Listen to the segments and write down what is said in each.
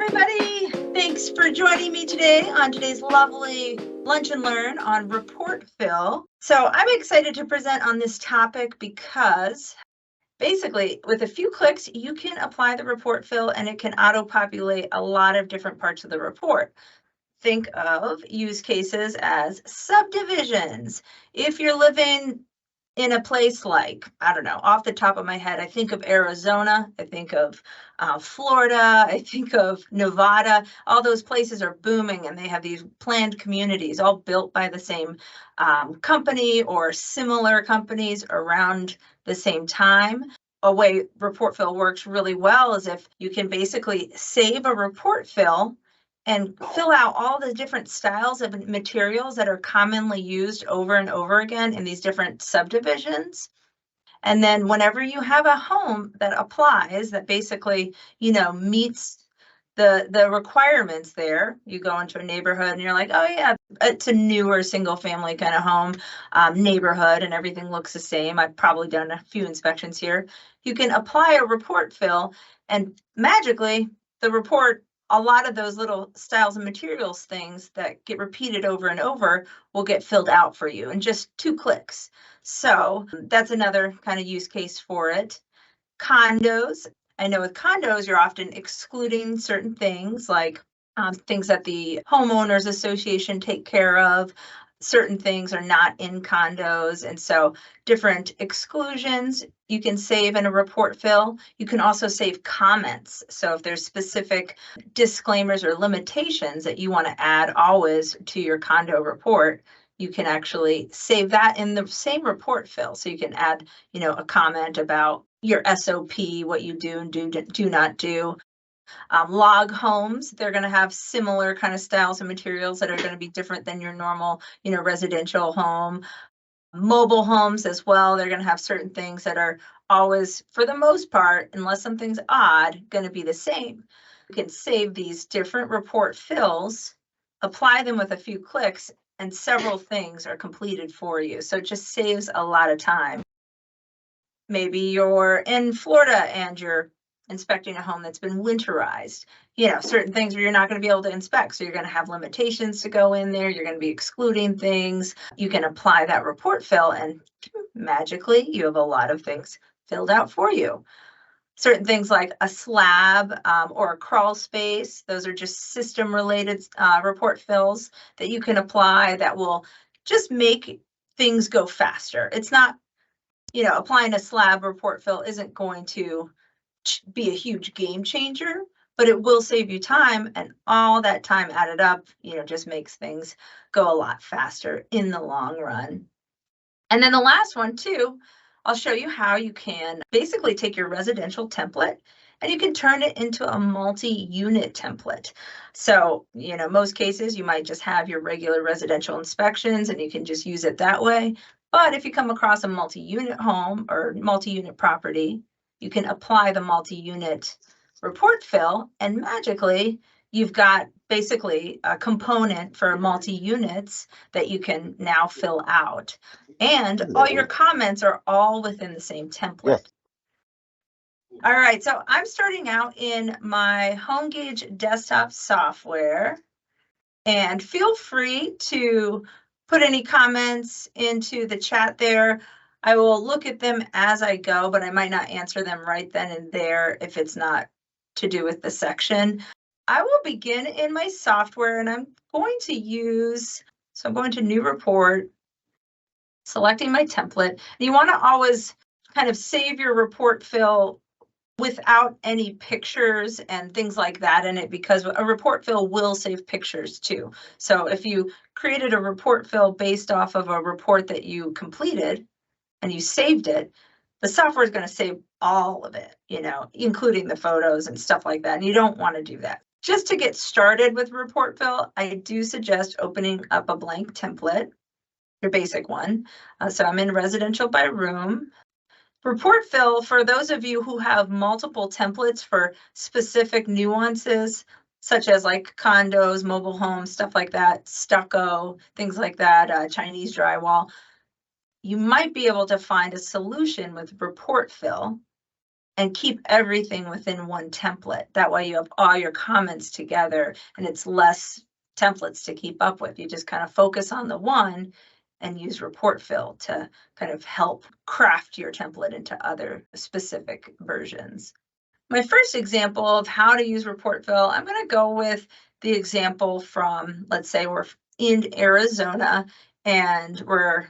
everybody. Thanks for joining me today on today's lovely Lunch and Learn on report fill. So I'm excited to present on this topic because basically with a few clicks, you can apply the report fill and it can auto-populate a lot of different parts of the report. Think of use cases as subdivisions. If you're living in a place like, I don't know, off the top of my head, I think of Arizona, I think of Florida, I think of Nevada. All those places are booming and they have these planned communities all built by the same company or similar companies around the same time. A way report fill works really well is if you can basically save a report fill and fill out all the different styles of materials that are commonly used over and over again in these different subdivisions. And then whenever you have a home that applies, that basically, meets the requirements there, you go into a neighborhood and you're like, oh yeah, it's a newer single family kind of home neighborhood and everything looks the same. I've probably done a few inspections here. You can apply a report fill and magically the report, a lot of those little styles and materials things that get repeated over and over will get filled out for you in just 2 clicks. So that's another kind of use case for it. Condos. I know with condos, you're often excluding certain things like things that the homeowners association take care of. Certain things are not in condos. And so different exclusions you can save in a report fill. You can also save comments. So if there's specific disclaimers or limitations that you want to add always to your condo report, you can actually save that in the same report fill. So you can add, a comment about your SOP, what you do and do not do. Log homes, they're going to have similar kind of styles and materials that are going to be different than your normal, residential home. Mobile homes as well, they're going to have certain things that are always, for the most part, unless something's odd, going to be the same. You can save these different report fills, apply them with a few clicks, and several things are completed for you. So it just saves a lot of time. Maybe you're in Florida and you're inspecting a home that's been winterized, certain things where you're not going to be able to inspect. So you're going to have limitations to go in there. You're going to be excluding things. You can apply that report fill and magically you have a lot of things filled out for you. Certain things like a slab or a crawl space, those are just system related report fills that you can apply that will just make things go faster. It's not, applying a slab report fill isn't going to be a huge game changer, but it will save you time, and all that time added up, just makes things go a lot faster in the long run. And then the last one too, I'll show you how you can basically take your residential template and you can turn it into a multi-unit template. So, most cases you might just have your regular residential inspections and you can just use it that way. But if you come across a multi-unit home or multi-unit property, you can apply the multi-unit report fill and magically you've got basically a component for multi-units that you can now fill out. And all your comments are all within the same template. All right, so I'm starting out in my HomeGauge desktop software, and feel free to put any comments into the chat there. I will look at them as I go, but I might not answer them right then and there if it's not to do with the section. I will begin in my software and I'm going to I'm going to new report, selecting my template. And you want to always kind of save your report fill without any pictures and things like that in it, because a report fill will save pictures too. So if you created a report fill based off of a report that you completed and you saved it, the software is going to save all of it, including the photos and stuff like that. And you don't want to do that. Just to get started with report fill, I do suggest opening up a blank template, your basic one. So I'm in residential by room. Report fill, for those of you who have multiple templates for specific nuances, such as like condos, mobile homes, stuff like that, stucco, things like that, Chinese drywall, you might be able to find a solution with report fill and keep everything within one template. That way you have all your comments together and it's less templates to keep up with. You just kind of focus on the one and use report fill to kind of help craft your template into other specific versions. My first example of how to use report fill, I'm going to go with the example from, let's say we're in Arizona and we're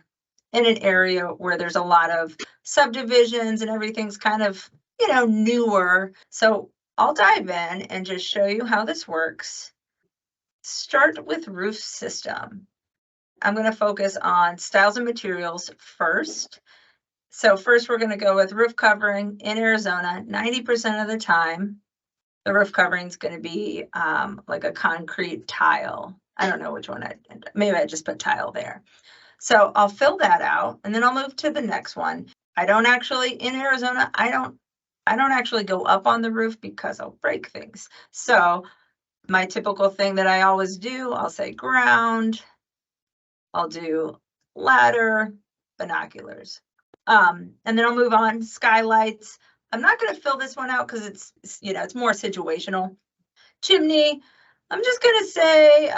in an area where there's a lot of subdivisions and everything's kind of, newer. So I'll dive in and just show you how this works. Start with roof system. I'm going to focus on styles and materials first. So first we're going to go with roof covering in Arizona. 90% of the time, the roof covering is going to be like a concrete tile. I don't know which one maybe I just put tile there. So I'll fill that out and then I'll move to the next one. I don't actually, in Arizona, I don't actually go up on the roof because I'll break things. So my typical thing that I always do, I'll say ground, I'll do ladder, binoculars. And then I'll move on, skylights. I'm not going to fill this one out because it's more situational. Chimney, I'm just going to say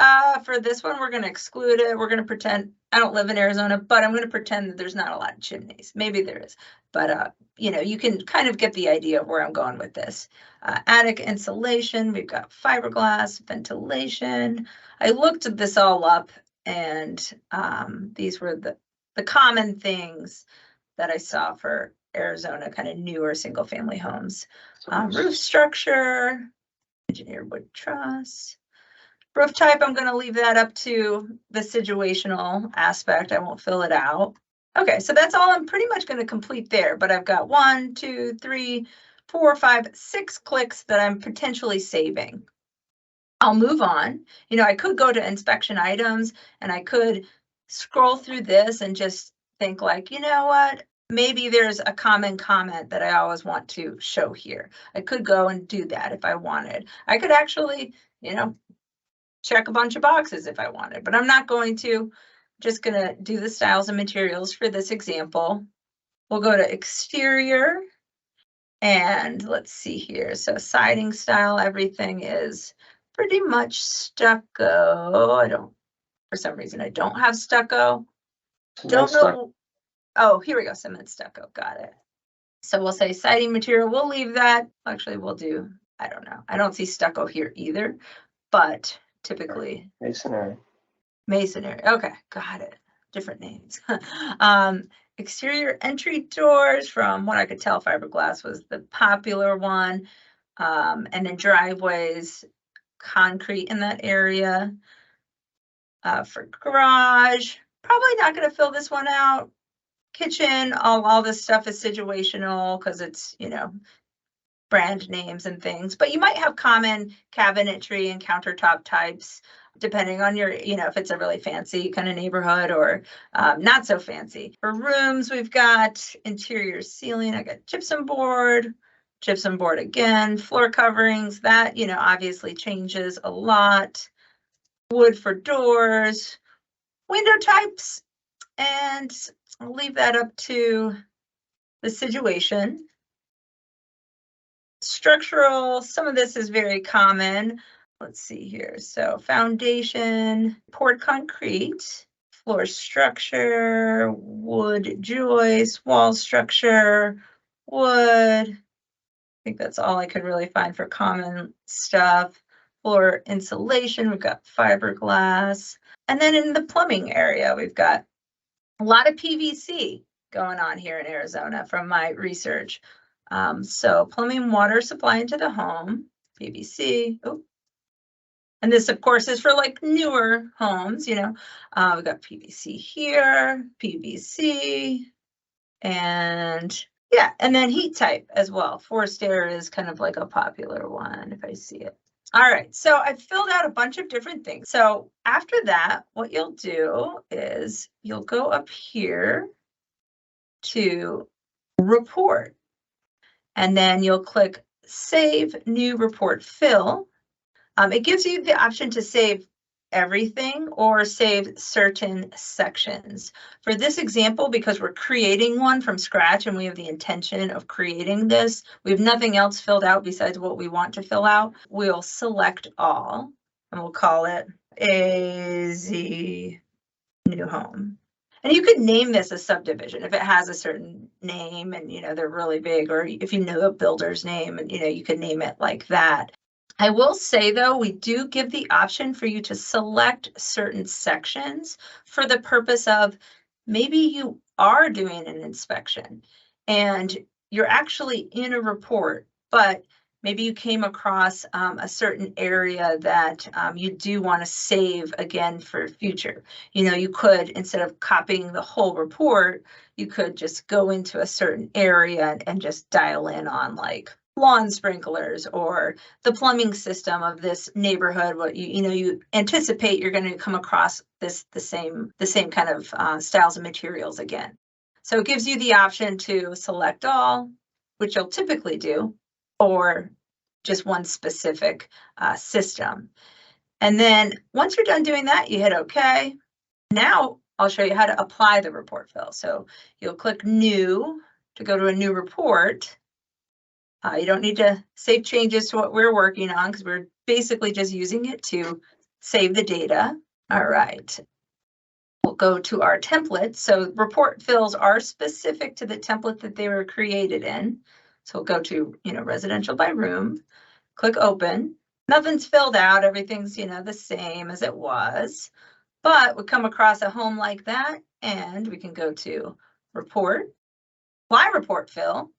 for this one, we're going to exclude it. We're going to pretend I don't live in Arizona, but I'm going to pretend that there's not a lot of chimneys. Maybe there is, but you can kind of get the idea of where I'm going with this. Attic insulation, we've got fiberglass, ventilation. I looked this all up and these were the common things that I saw for Arizona, kind of newer single family homes. Roof structure, engineered wood truss. Roof type, I'm going to leave that up to the situational aspect. I won't fill it out. Okay, so that's all I'm pretty much going to complete there, but I've got 1, 2, 3, 4, 5, 6 clicks that I'm potentially saving. I'll move on. I could go to inspection items and I could scroll through this and just think like, you know what? Maybe there's a common comment that I always want to show here. I could go and do that if I wanted. I could actually, check a bunch of boxes if I wanted, but I'm not going to. Just going to do the styles and materials for this example. We'll go to exterior and let's see here. So siding style, everything is pretty much stucco. For some reason, I don't have stucco. Don't know. Oh, here we go, cement stucco, got it. So we'll say siding material, we'll leave that. Actually, we'll do, I don't know. I don't see stucco here either, but typically. Masonry. Okay, got it. Different names. Exterior entry doors, from what I could tell, fiberglass was the popular one. And then driveways, concrete in that area. For garage, probably not going to fill this one out. Kitchen, all this stuff is situational because it's, brand names and things, but you might have common cabinetry and countertop types depending on your, if it's a really fancy kind of neighborhood or not so fancy. For rooms, we've got interior ceiling. I got gypsum board again, floor coverings. That, obviously changes a lot. Wood for doors, window types, and I'll leave that up to the situation. Structural, some of this is very common. Let's see here. So foundation, poured concrete, floor structure, wood joist, wall structure, wood. I think that's all I could really find for common stuff. Floor insulation, we've got fiberglass. And then in the plumbing area, we've got a lot of PVC going on here in Arizona from my research. So plumbing, water supply into the home, PVC. Oh, and this, of course, is for like newer homes, we've got PVC here, PVC, and yeah, and then heat type as well. Forced air is kind of like a popular one if I see it. All right, so I've filled out a bunch of different things. So after that, what you'll do is you'll go up here to report. And then you'll click Save New Report Fill. It gives you the option to save everything or save certain sections. For this example, because we're creating one from scratch and we have the intention of creating this, we have nothing else filled out besides what we want to fill out, we'll select all and we'll call it AZ new home. And you could name this a subdivision if it has a certain name and, they're really big, or if you know the builder's name and, you could name it like that. I will say, though, we do give the option for you to select certain sections for the purpose of maybe you are doing an inspection and you're actually in a report, but maybe you came across a certain area that you do want to save again for future. You could, instead of copying the whole report, you could just go into a certain area and just dial in on like lawn sprinklers or the plumbing system of this neighborhood. What you anticipate you're going to come across the same kind of styles and materials again. So it gives you the option to select all, which you'll typically do, or just one specific system. And then once you're done doing that, you hit OK. Now I'll show you how to apply the report fill. So you'll click New to go to a new report. You don't need to save changes to what we're working on because we're basically just using it to save the data. All right. We'll go to our template. So report fills are specific to the template that they were created in. So we'll go to, residential by room, click open. Nothing's filled out. Everything's, the same as it was. But we come across a home like that and we can go to report, apply report fill.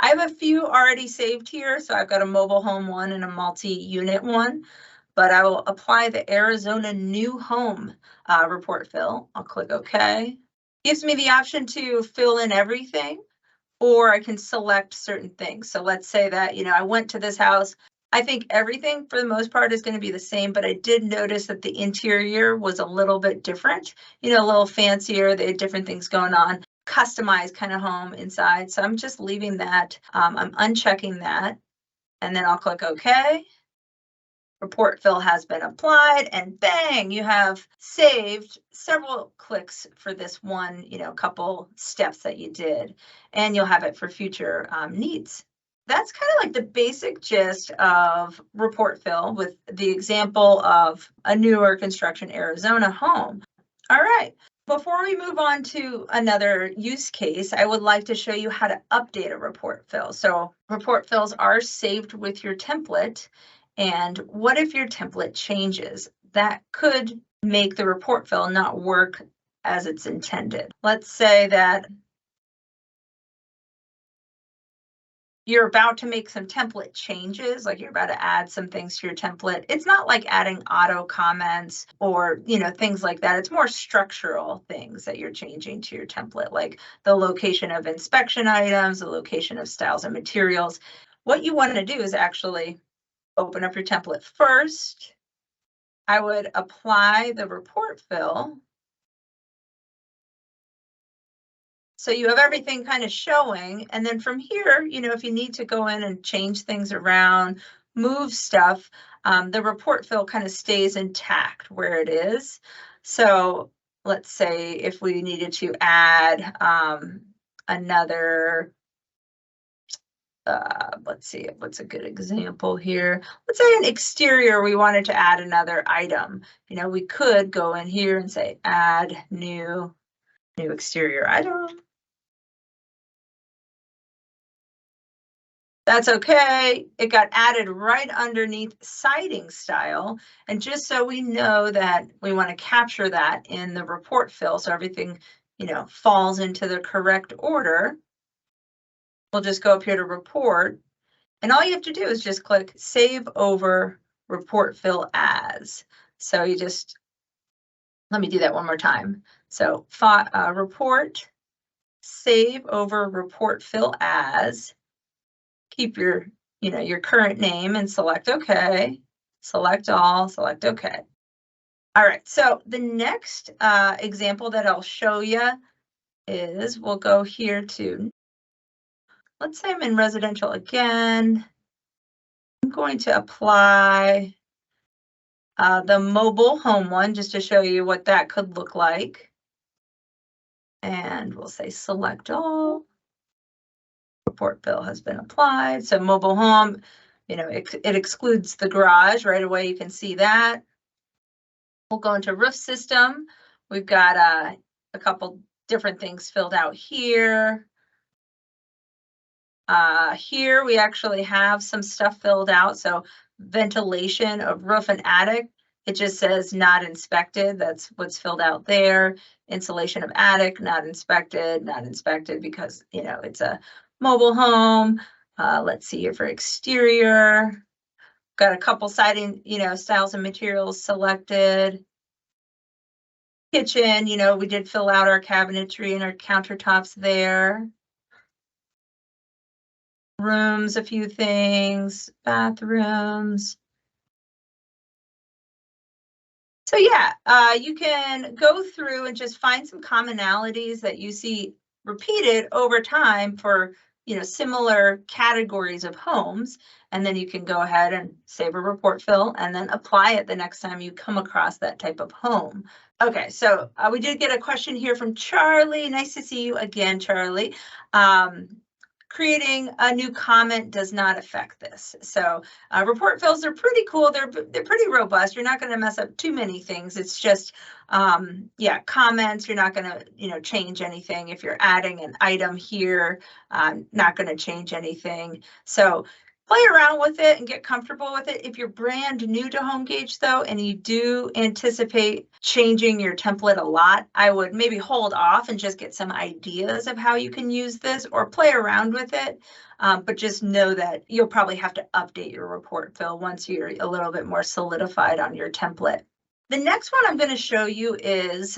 I have a few already saved here. So I've got a mobile home one and a multi-unit one, but I will apply the Arizona new home report fill. I'll click OK. Gives me the option to fill in everything, or I can select certain things. So let's say that, I went to this house. I think everything for the most part is going to be the same, but I did notice that the interior was a little bit different, a little fancier. They had different things going on. Customized kind of home inside. So I'm just leaving that. I'm unchecking that and then I'll click OK. Report fill has been applied and bang, you have saved several clicks for this one, couple steps that you did, and you'll have it for future needs. That's kind of like the basic gist of report fill with the example of a newer construction Arizona home. All right. Before we move on to another use case, I would like to show you how to update a report fill. So report fills are saved with your template. And what if your template changes? That could make the report fill not work as it's intended. Let's say that you're about to make some template changes, like you're about to add some things to your template. It's not like adding auto comments or, things like that. It's more structural things that you're changing to your template, like the location of inspection items, the location of styles and materials. What you want to do is actually open up your template first. I would apply the report fill. So you have everything kind of showing, and then from here, if you need to go in and change things around, move stuff, the report fill kind of stays intact where it is. So let's say if we needed to add another, let's see, what's a good example here? Let's say an exterior, we wanted to add another item. We could go in here and say add new exterior item. That's okay. It got added right underneath siding style. And just so we know that we want to capture that in the report fill, so everything, falls into the correct order, we'll just go up here to report. And all you have to do is just click Save Over Report Fill As. So you just, let me do that one more time. So report, Save Over Report Fill As. Keep your, your current name and select OK, select all, select OK. All right, so the next example that I'll show you is we'll go here to, let's say I'm in residential again. I'm going to apply the mobile home one, just to show you what that could look like. And we'll say select all. Report fill has been applied. So mobile home, you know, it excludes the garage right away. You can see that. We'll go into roof system. We've got a couple different things filled out here. Here we actually have some stuff filled out. So ventilation of roof and attic, it just says not inspected. That's what's filled out there. Insulation of attic, not inspected because, you know, it's a mobile home. Let's see here for exterior. Got a couple siding, you know, styles and materials selected. Kitchen, you know, we did fill out our cabinetry and our countertops there. Rooms, a few things, bathrooms. So yeah, you can go through and just find some commonalities that you see repeated over time for, you know, similar categories of homes. And then you can go ahead and save a report fill and then apply it the next time you come across that type of home. Okay, so we did get a question here from Charlie. Nice to see you again, Charlie. Creating a new comment does not affect this. So report fills are pretty cool. They're pretty robust. You're not going to mess up too many things. It's just, yeah, comments. You're not going to, you know, change anything. If you're adding an item here, not going to change anything. So play around with it and get comfortable with it. If you're brand new to HomeGauge though, and you do anticipate changing your template a lot, I would maybe hold off and just get some ideas of how you can use this or play around with it. But just know that you'll probably have to update your report fill once you're a little bit more solidified on your template. The next one I'm going to show you is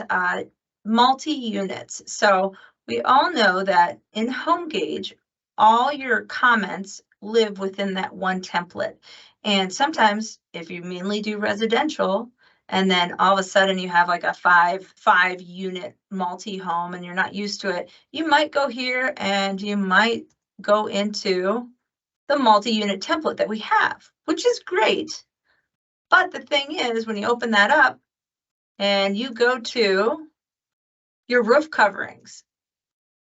multi-units. So we all know that in HomeGauge, all your comments live within that one template. And sometimes if you mainly do residential, and then all of a sudden you have like a five unit multi-home and you're not used to it, you might go here and you might go into the multi-unit template that we have, which is great. But the thing is, when you open that up and you go to your roof coverings,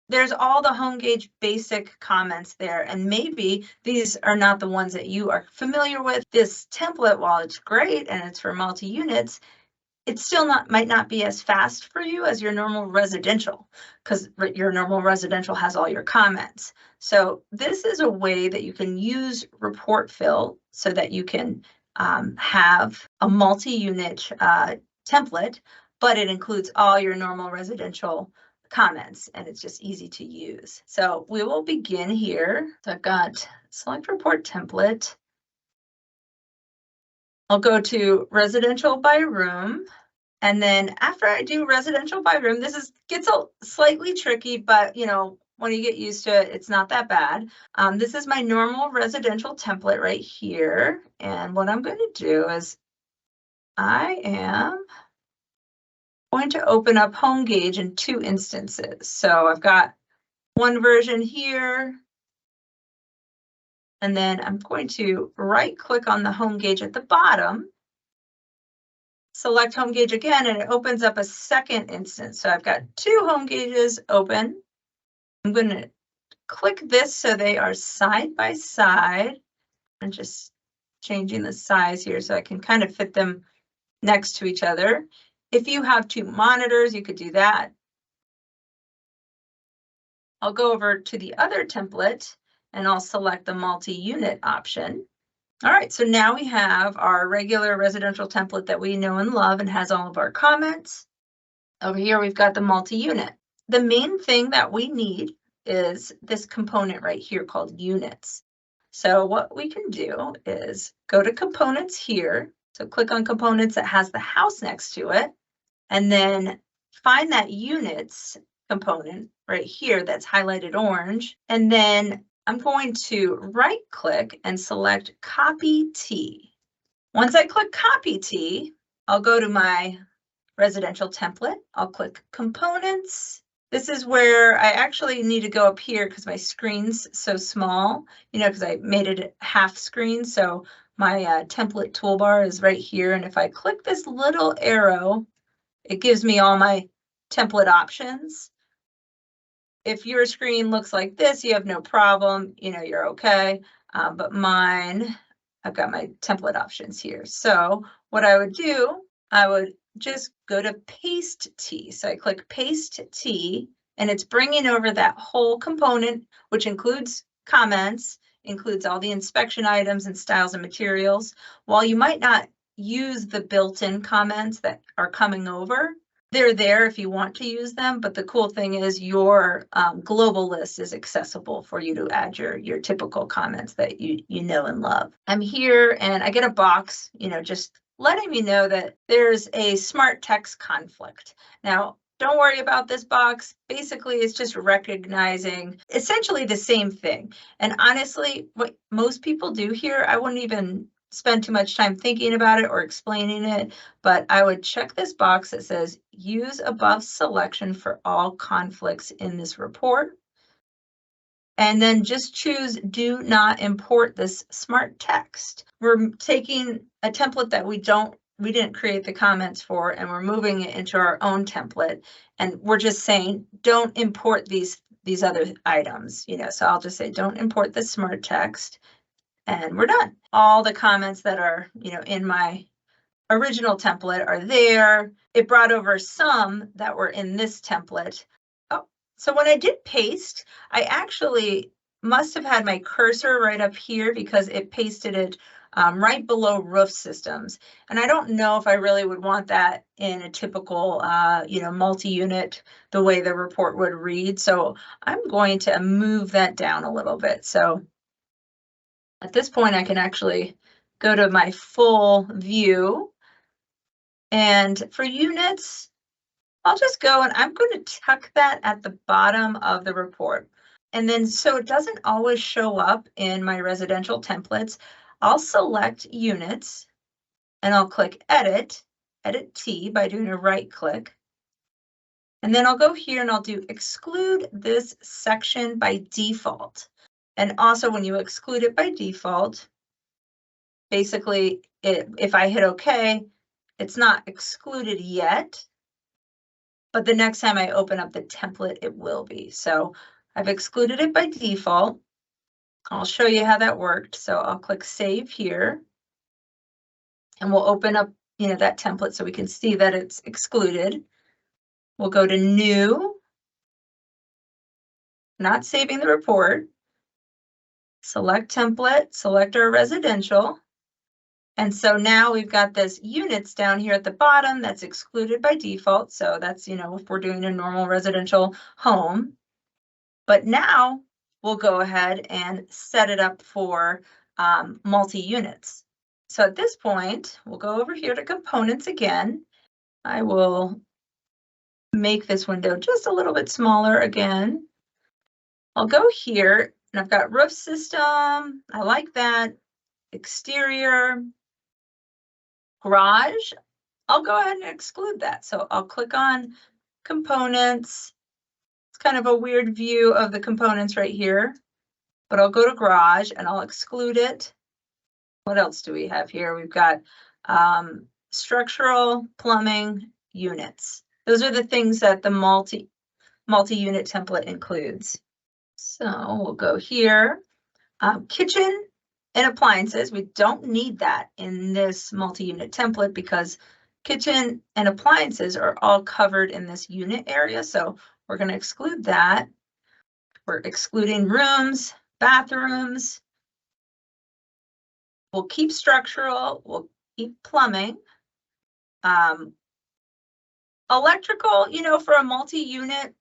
there's all the HomeGauge basic comments there, and maybe these are not the ones that you are familiar with. This template, while it's great and it's for multi-units, it still might not be as fast for you as your normal residential, because your normal residential has all your comments. So this is a way that you can use report fill so that you can have a multi-unit template, but it includes all your normal residential comments, and it's just easy to use. So we will begin here. So I've got select report template. I'll go to residential by room. And then after I do residential by room, this gets a slightly tricky, but you know, when you get used to it, it's not that bad. This is my normal residential template right here. And what I'm going to do is I am going to open up HomeGauge in 2 instances. So I've got one version here, and then I'm going to right click on the HomeGauge at the bottom, select HomeGauge again, and it opens up a second instance. So I've got 2 HomeGauges open. I'm going to click this so they are side by side, and just changing the size here so I can kind of fit them next to each other. If you have 2 monitors, you could do that. I'll go over to the other template and I'll select the multi-unit option. All right, so now we have our regular residential template that we know and love and has all of our comments. Over here, we've got the multi-unit. The main thing that we need is this component right here called units. So what we can do is go to components here. So click on components that has the house next to it, and then find that units component right here that's highlighted orange. And then I'm going to right click and select copy T. Once I click copy T, I'll go to my residential template. I'll click components. This is where I actually need to go up here because my screen's so small, you know, because I made it half screen. So my template toolbar is right here. And if I click this little arrow, it gives me all my template options. If your screen looks like this, you have no problem, you're okay. But mine, I've got my template options here. So what I would do, I would just go to Paste T. So I click Paste T, and it's bringing over that whole component, which includes comments, includes all the inspection items and styles and materials. While you might not use the built-in comments that are coming over, they're there if you want to use them, but the cool thing is your global list is accessible for you to add your typical comments that you know and love. I'm here and I get a box, just letting me know that there's a smart text conflict. Now, don't worry about this box. Basically, it's just recognizing essentially the same thing. And honestly, what most people do here, I wouldn't even spend too much time thinking about it or explaining it, but I would check this box that says use above selection for all conflicts in this report. And then just choose do not import this smart text. We're taking a template that we didn't create the comments for, and we're moving it into our own template. And we're just saying, don't import these other items, so I'll just say, don't import the smart text. And we're done. All the comments that are, in my original template are there. It brought over some that were in this template. Oh, so when I did paste, I actually must have had my cursor right up here because it pasted it right below roof systems. And I don't know if I really would want that in a typical, multi-unit, the way the report would read. So I'm going to move that down a little bit. So at this point, I can actually go to my full view. And for units, I'll just go and I'm going to tuck that at the bottom of the report. And then so it doesn't always show up in my residential templates, I'll select units and I'll click Edit T by doing a right click. And then I'll go here and I'll do exclude this section by default. And also when you exclude it by default, basically, if I hit OK, it's not excluded yet, but the next time I open up the template, it will be. So I've excluded it by default. I'll show you how that worked. So I'll click Save here, and we'll open up, that template so we can see that it's excluded. We'll go to New, not saving the report. Select Template, select our residential. And so now we've got this units down here at the bottom that's excluded by default. So that's, if we're doing a normal residential home. But now we'll go ahead and set it up for multi-units. So at this point, we'll go over here to components again. I will make this window just a little bit smaller again. I'll go here and I've got roof system. I like that. Exterior. Garage, I'll go ahead and exclude that. So I'll click on components. It's kind of a weird view of the components right here, but I'll go to garage and I'll exclude it. What else do we have here? We've got structural, plumbing, units. Those are the things that the multi-unit template includes. So we'll go here. Kitchen and appliances, we don't need that in this multi-unit template because kitchen and appliances are all covered in this unit area. So we're going to exclude that. We're excluding rooms, bathrooms. We'll keep structural, we'll keep plumbing. Electrical, for a multi-unit,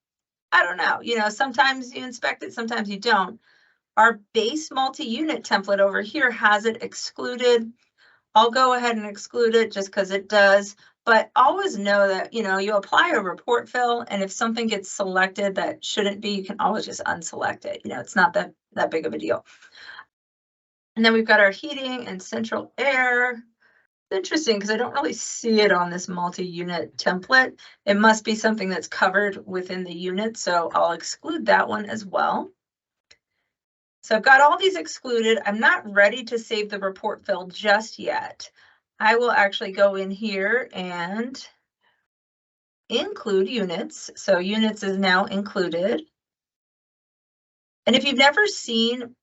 I don't know, sometimes you inspect it, sometimes you don't. Our base multi-unit template over here has it excluded. I'll go ahead and exclude it just because it does, but always know that, you apply a report fill, and if something gets selected that shouldn't be, you can always just unselect it. It's not that big of a deal. And then we've got our heating and central air. It's interesting because I don't really see it on this multi-unit template. It must be something that's covered within the unit, so I'll exclude that one as well. So I've got all these excluded. I'm not ready to save the report fill just yet. I will actually go in here and include units. So units is now included. And if you've never seen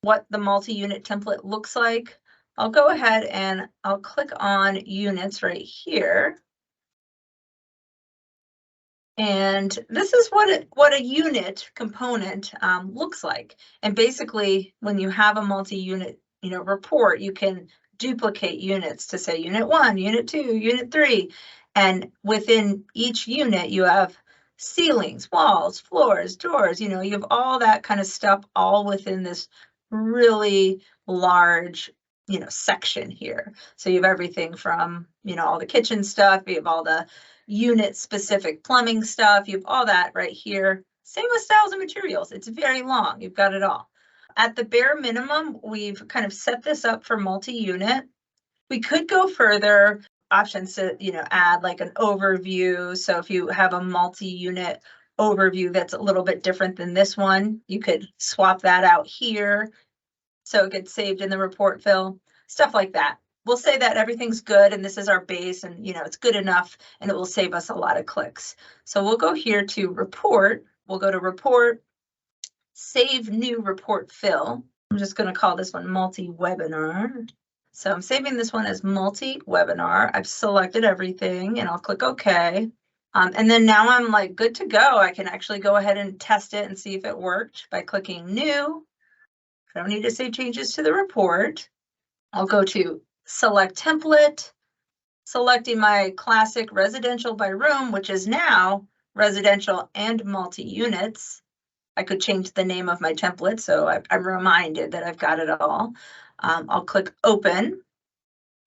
what the multi-unit template looks like, I'll go ahead and I'll click on units right here. And this is what a unit component looks like. And basically, when you have a multi-unit report, you can duplicate units to say unit 1, unit 2, unit 3. And within each unit, you have ceilings, walls, floors, doors, you have all that kind of stuff all within this really large section here. So you have everything from all the kitchen stuff, you have all the unit specific plumbing stuff, you have all that right here. Same with styles and materials. It's very long. You've got it all. At the bare minimum, we've kind of set this up for multi-unit. We could go further. Options to add like an overview. So if you have a multi-unit overview that's a little bit different than this one, you could swap that out here so it gets saved in the report fill, stuff like that. We'll say that everything's good and this is our base and it's good enough and it will save us a lot of clicks. So we'll go here to report. We'll go to report, save new report fill. I'm just going to call this one multi-webinar. So I'm saving this one as multi-webinar. I've selected everything and I'll click OK. And then now I'm like good to go. I can actually go ahead and test it and see if it worked by clicking new. I don't need to save changes to the report. I'll go to select template, selecting my classic residential by room, which is now residential and multi-units. I could change the name of my template, so I'm reminded that I've got it all. I'll click open.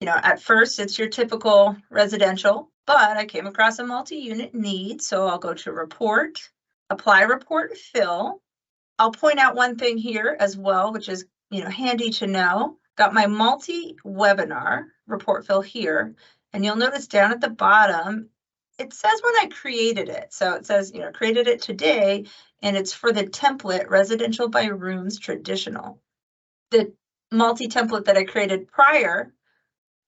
At first it's your typical residential, but I came across a multi-unit need, so I'll go to report, apply report fill. I'll point out one thing here as well, which is handy to know. Got my multi-webinar report fill here, and you'll notice down at the bottom, it says when I created it. So it says, created it today, and it's for the template residential by rooms traditional. The multi-template that I created prior,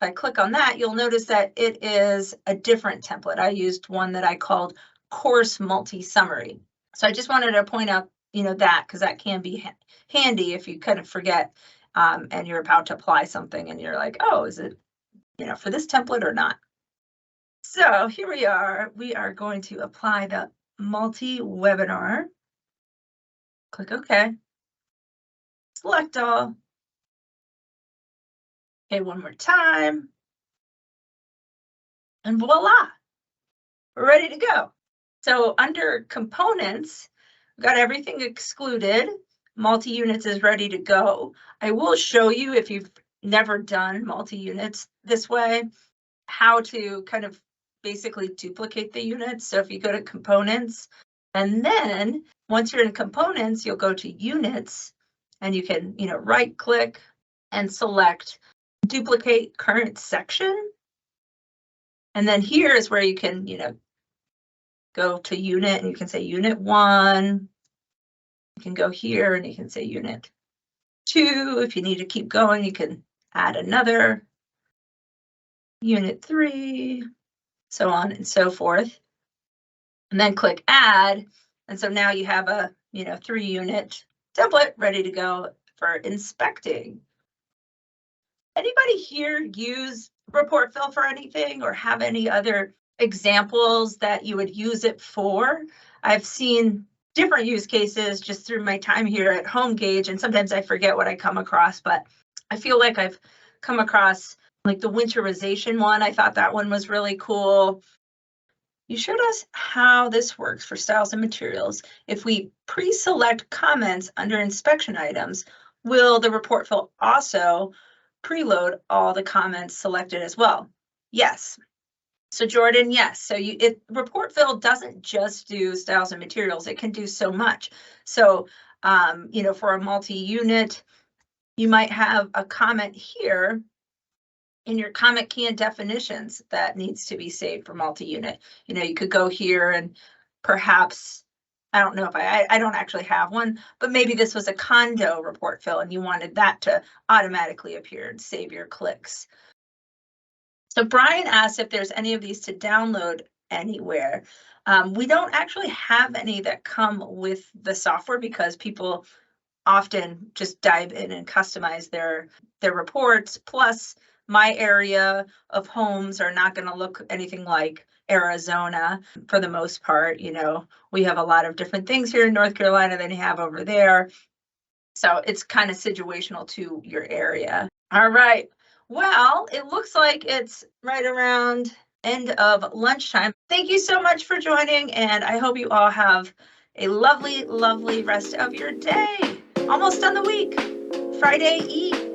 if I click on that, you'll notice that it is a different template. I used one that I called course multi-summary. So I just wanted to point out that because that can be handy if you kind of forget and you're about to apply something and you're like, oh, is it for this template or not? So here we are going to apply the multi-webinar. Click OK. Select all. Okay, one more time. And voila, we're ready to go. So under components, we've got everything excluded. Multi-units is ready to go. I will show you, if you've never done multi-units this way, how to kind of basically duplicate the units. So if you go to components, and then once you're in components, you'll go to units and you can, right click and select duplicate current section. And then here is where you can, go to unit and you can say unit 1. You can go here and you can say unit 2. If you need to keep going, you can add another unit 3, so on and so forth. And then click add. And so now you have a 3-unit template ready to go for inspecting. Anybody here use report fill for anything or have any other examples that you would use it for? I've seen different use cases just through my time here at HomeGauge, and sometimes I forget what I come across, but I feel like I've come across like the winterization one. I thought that one was really cool. You showed us how this works for styles and materials. If we pre-select comments under inspection items, will the report fill also preload all the comments selected as well? Yes. So Jordan, yes. So report fill doesn't just do styles and materials. It can do so much. So, for a multi-unit, you might have a comment here in your comment key and definitions that needs to be saved for multi-unit. You could go here and perhaps I don't know if I don't actually have one, but maybe this was a condo report fill and you wanted that to automatically appear and save your clicks. So Brian asked if there's any of these to download anywhere. We don't actually have any that come with the software because people often just dive in and customize their reports. Plus, my area of homes are not going to look anything like Arizona for the most part. You know, we have a lot of different things here in North Carolina than you have over there. So it's kind of situational to your area. All right. Well, it looks like it's right around end of lunchtime. Thank you so much for joining, and I hope you all have a lovely, lovely rest of your day. Almost done the week. Friday Eve.